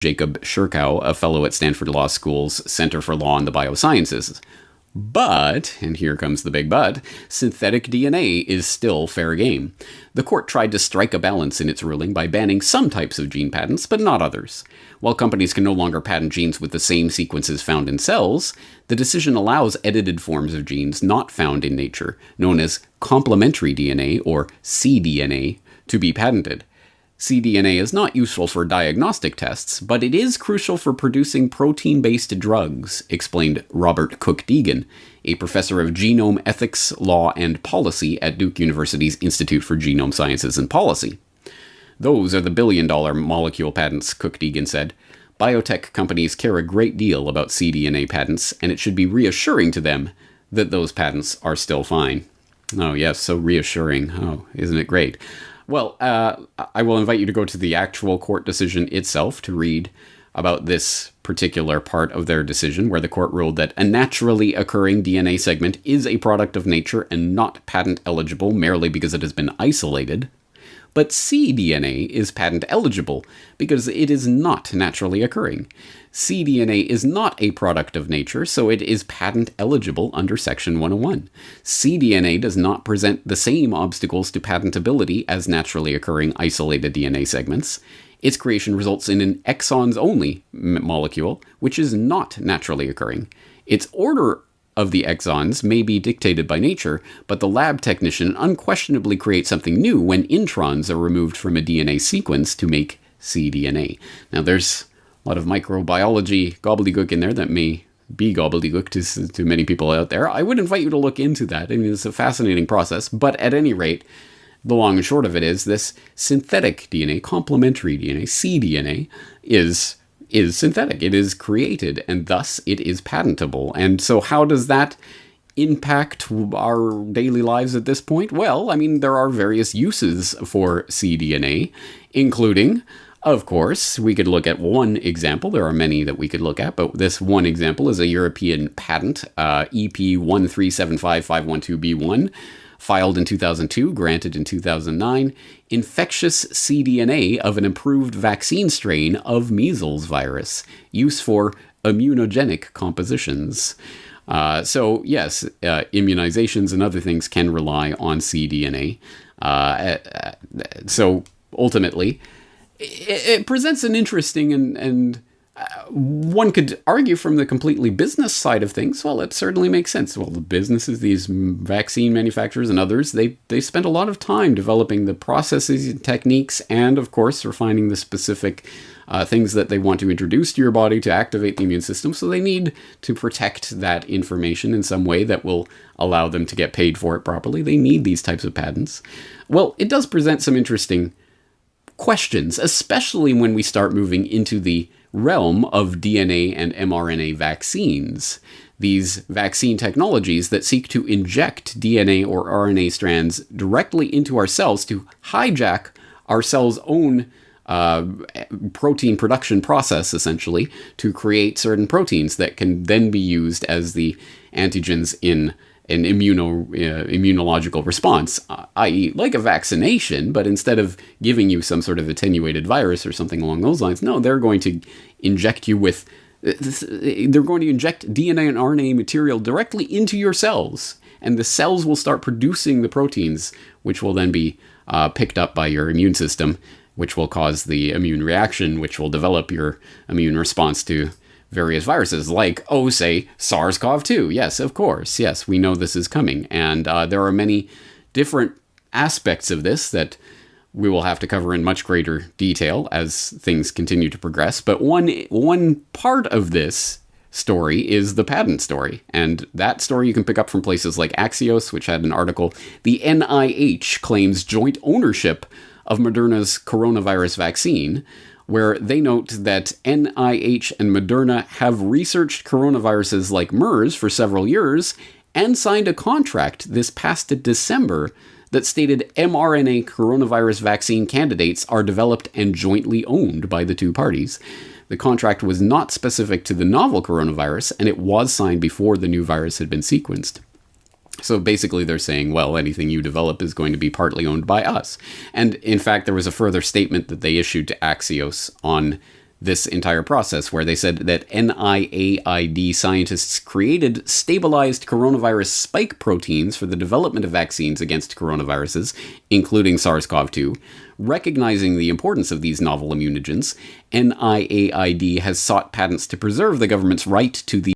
Jacob Shirkow, a fellow at Stanford Law School's Center for Law and the Biosciences. But, and here comes the big but, synthetic DNA is still fair game. The court tried to strike a balance in its ruling by banning some types of gene patents, but not others. While companies can no longer patent genes with the same sequences found in cells, the decision allows edited forms of genes not found in nature, known as complementary DNA, or cDNA, to be patented. cDNA is not useful for diagnostic tests, but it is crucial for producing protein-based drugs, explained Robert Cook-Deegan, a professor of genome ethics, law, and policy at Duke University's Institute for Genome Sciences and Policy. Those are the billion-dollar molecule patents, Cook-Deegan said. Biotech companies care a great deal about cDNA patents, and it should be reassuring to them that those patents are still fine. Oh yes, so reassuring. Oh, isn't it great? Well, I will invite you to go to the actual court decision itself to read about this particular part of their decision, where the court ruled that a naturally occurring DNA segment is a product of nature and not patent eligible merely because it has been isolated. But cDNA is patent eligible because it is not naturally occurring. cDNA is not a product of nature, so it is patent eligible under Section 101. cDNA does not present the same obstacles to patentability as naturally occurring isolated DNA segments. Its creation results in an exons-only molecule, which is not naturally occurring. Its order of the exons may be dictated by nature, but the lab technician unquestionably creates something new when introns are removed from a DNA sequence to make cDNA. Now, there's a lot of microbiology gobbledygook in there that may be gobbledygook to many people out there. I would invite you to look into that. I mean, it's a fascinating process, but at any rate, the long and short of it is this synthetic DNA, complementary DNA, cDNA, is synthetic. It is created, and thus it is patentable. And so how does that impact our daily lives at this point? Well, I mean, there are various uses for cDNA, including, of course, we could look at one example. There are many that we could look at, but this one example is a European patent, EP 1375512B1, filed in 2002, granted in 2009, infectious cDNA of an improved vaccine strain of measles virus, use for immunogenic compositions. So yes, immunizations and other things can rely on cDNA. So ultimately, it presents an interesting and one could argue from the completely business side of things, well, it certainly makes sense. Well, the businesses, these vaccine manufacturers and others, they spend a lot of time developing the processes and techniques and, of course, refining the specific things that they want to introduce to your body to activate the immune system. So they need to protect that information in some way that will allow them to get paid for it properly. They need these types of patents. Well, it does present some interesting questions, especially when we start moving into the realm of DNA and mRNA vaccines. These vaccine technologies that seek to inject DNA or RNA strands directly into our cells to hijack our cell's own protein production process, essentially, to create certain proteins that can then be used as the antigens in an immunological response, i.e. like a vaccination, but instead of giving you some sort of attenuated virus or something along those lines, no, they're going to inject you with, they're going to inject DNA and RNA material directly into your cells, and the cells will start producing the proteins, which will then be picked up by your immune system, which will cause the immune reaction, which will develop your immune response to various viruses, like, say, SARS-CoV-2. Yes, of course. Yes, we know this is coming. And there are many different aspects of this that we will have to cover in much greater detail as things continue to progress. But one part of this story is the patent story. And that story you can pick up from places like Axios, which had an article. The NIH claims joint ownership of Moderna's coronavirus vaccine, where they note that NIH and Moderna have researched coronaviruses like MERS for several years and signed a contract this past December that stated mRNA coronavirus vaccine candidates are developed and jointly owned by the two parties. The contract was not specific to the novel coronavirus, and it was signed before the new virus had been sequenced. So basically they're saying, well, anything you develop is going to be partly owned by us. And in fact, there was a further statement that they issued to Axios on this entire process, where they said that NIAID scientists created stabilized coronavirus spike proteins for the development of vaccines against coronaviruses, including SARS-CoV-2. Recognizing the importance of these novel immunogens, NIAID has sought patents to preserve the government's right to the